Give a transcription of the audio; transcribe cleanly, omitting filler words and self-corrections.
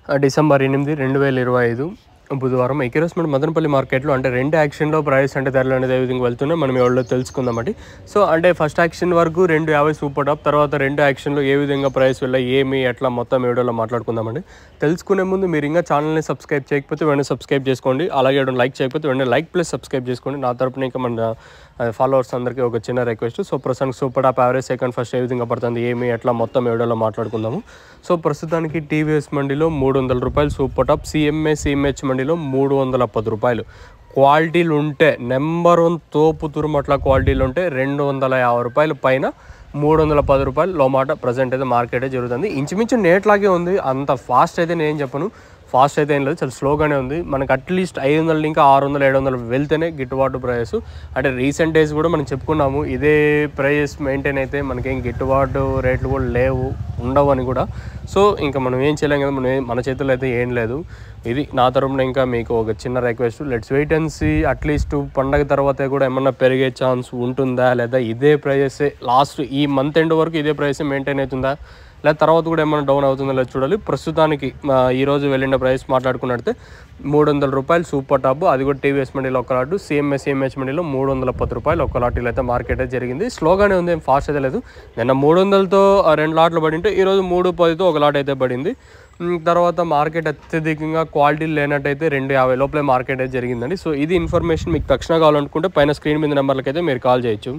December 8, 2025 బుధవారం ఎకిరోస్మెంట్ మదనపల్లి మార్కెట్లో అంటే రెండు యాక్షన్లో ప్రైస్ అంటే ధరలు అనేది ఏ విధంగా వెళ్తున్నాయి మనం ఎవరిలో తెలుసుకుందామండి. సో అంటే ఫస్ట్ యాక్షన్ వరకు 250 సూపర్ టాప్, తర్వాత రెండు యాక్షన్లో ఏ విధంగా ప్రైస్ వెళ్ళాయి ఏమి ఎట్లా మొత్తం వీడియోలో మాట్లాడుకుందామండి. తెలుసుకునే ముందు మీరు ఇంకా ఛానల్ని సబ్స్క్రైబ్ చేయకపోతే వెంటనే సబ్స్క్రైబ్ చేసుకోండి. అలాగే లైక్ చేయకపోతే వెంటనే లైక్ ప్లస్ సబ్స్క్రైబ్ చేసుకోండి. నా తరపున ఇంకా మన ఫాలోవర్స్ అందరికీ ఒక చిన్న రిక్వెస్ట్. సో ప్రస్తుతానికి super top average second first ఏ విధంగా పడుతుంది ఏమి ఎట్లా మొత్తం వీడియోలో మాట్లాడుకుందాము. సో ప్రస్తుతానికి టీవీఎస్ మండిలో 300 రూపాయలు సూపర్ టాప్, సిఎంహెచ్ మండిలో 310 రూపాయలు. క్వాలిటీలు ఉంటే నెంబర్ 1 తోపు తురుమట్ల క్వాలిటీలు ఉంటే 250 రూపాయలు పైన 310 రూపాయలు లోమాట ప్రజెంట్ అయితే మార్కెట్ జరుగుతుంది. ఇంచుమించు నేట్లాగే ఉంది, అంత ఫాస్ట్ అయితే నేను చెప్పను, ఫాస్ట్ అయితే ఏం లేదు, చాలా స్లోగానే ఉంది. మనకు అట్లీస్ట్ 500 ఇంకా 600 700 వెళ్తేనే గిట్టుబాటు ప్రైస్. అంటే రీసెంట్ డేస్ కూడా మనం చెప్పుకున్నాము ఇదే ప్రైస్ మెయింటైన్ అయితే మనకేం గిట్టుబాటు రేట్లు కూడా లేవు, ఉండవు అని కూడా. సో ఇంకా మనం ఏం చేయలేం కదా, మన చేతుల్లో అయితే ఏం లేదు. ఇది నా తరపున ఇంకా మీకు ఒక చిన్న request, let's wait and see. At least పండగ తర్వాత కూడా ఏమన్నా పెరిగే ఛాన్స్ ఉంటుందా, లేదా ఇదే ప్రైసే లాస్ట్ ఈ మంత్ ఎండ్ వరకు ఇదే ప్రైసే మెయింటైన్ అవుతుందా, లేదా తర్వాత కూడా ఏమైనా డౌన్ అవుతుందో లేదు చూడాలి. ప్రస్తుతానికి ఈరోజు వెళ్ళిన ప్రైస్ మాట్లాడుకున్నట్టే 300 రూపాయలు సూపర్ టాప్, అది కూడా టీవీఎస్ మండీలో ఒక లాటు, సిఎంహెచ్ మండీలో 310 రూపాయలు ఒక లాటీలు అయితే మార్కెట్ అయితే జరిగింది. స్లోగానే ఉంది, ఏం ఫాస్ట్ అయితే లేదు. నిన్న 300తో 2 లాట్లు పడింటే ఈరోజు 310తో ఒక లాట్ అయితే పడింది. తర్వాత మార్కెట్ అత్యధికంగా క్వాలిటీలు లేనట్టయితే 250 లోపలే మార్కెట్ అయితే జరిగిందండి. సో ఇది ఇన్ఫర్మేషన్ మీకు తక్షణ కావాలనుకుంటే పైన స్క్రీన్ మీద నెంబర్లకి అయితే మీరు కాల్ చేయొచ్చు.